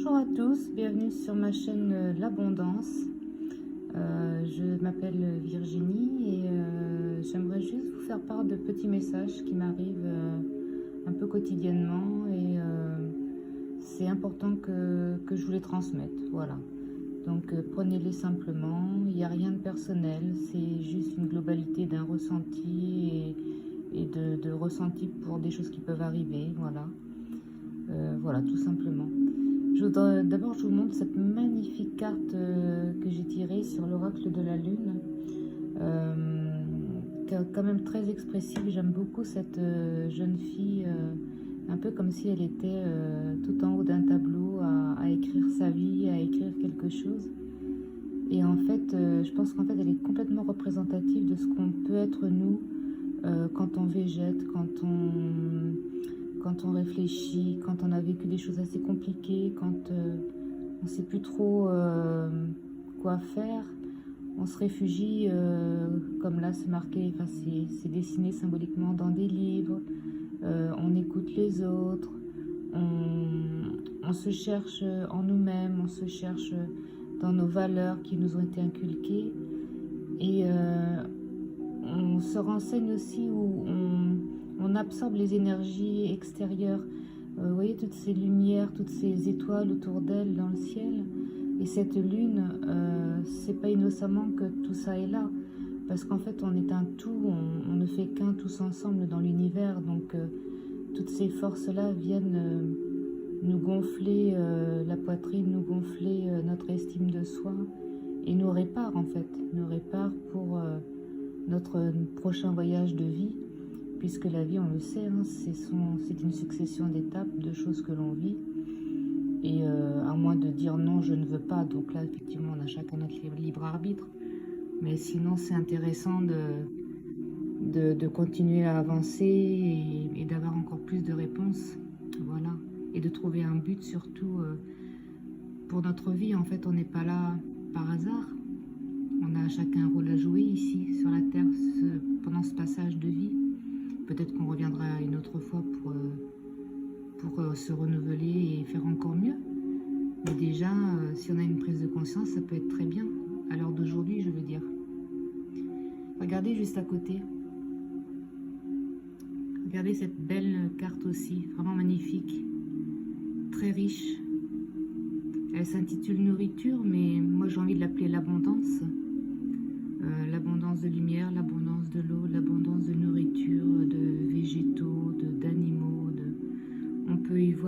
Bonjour à tous, bienvenue sur ma chaîne L'Abondance. Je m'appelle Virginie et j'aimerais juste vous faire part de petits messages qui m'arrivent un peu quotidiennement et c'est important que je vous les transmette. Voilà. Donc prenez-les simplement, il n'y a rien de personnel, c'est juste une globalité d'un ressenti et de ressenti pour des choses qui peuvent arriver. Voilà. Voilà, tout simplement. D'abord, je vous montre cette magnifique carte que j'ai tirée sur l'oracle de la Lune. Quand même très expressive. J'aime beaucoup cette jeune fille, un peu comme si elle était tout en haut d'un tableau à écrire sa vie, à écrire quelque chose. Et en fait, je pense qu'en fait, elle est complètement représentative de ce qu'on peut être nous quand on végète, quand on réfléchit, quand on a vécu des choses assez compliquées, quand on ne sait plus trop quoi faire, on se réfugie, comme là c'est marqué, enfin c'est dessiné symboliquement dans des livres, on écoute les autres, on se cherche en nous-mêmes, on se cherche dans nos valeurs qui nous ont été inculquées, et on se renseigne aussi où on absorbe les énergies extérieures. Vous voyez toutes ces lumières, toutes ces étoiles autour d'elle dans le ciel. Et cette lune, c'est pas innocemment que tout ça est là. Parce qu'en fait, on est un tout, on ne fait qu'un tous ensemble dans l'univers. Donc, toutes ces forces-là viennent nous gonfler la poitrine, nous gonfler notre estime de soi. Et nous réparent, en fait. Nous réparent pour notre prochain voyage de vie. Puisque la vie, on le sait, hein, c'est une succession d'étapes, de choses que l'on vit. Et à moins de dire non, je ne veux pas, donc là, effectivement, on a chacun notre libre arbitre. Mais sinon, c'est intéressant de continuer à avancer et d'avoir encore plus de réponses. Voilà. Et de trouver un but, surtout pour notre vie. En fait, on n'est pas là par hasard. On a chacun un rôle à jouer ici, sur la Terre, pendant ce passage de vie. Peut-être qu'on reviendra une autre fois pour se renouveler et faire encore mieux. Mais déjà, si on a une prise de conscience, ça peut être très bien. À l'heure d'aujourd'hui, je veux dire. Regardez juste à côté. Regardez cette belle carte aussi, vraiment magnifique. Très riche. Elle s'intitule Nourriture, mais moi j'ai envie de l'appeler l'abondance. L'abondance de lumière, l'abondance de l'eau, l'abondance de nourriture, de végétaux, d'animaux. On peut y voir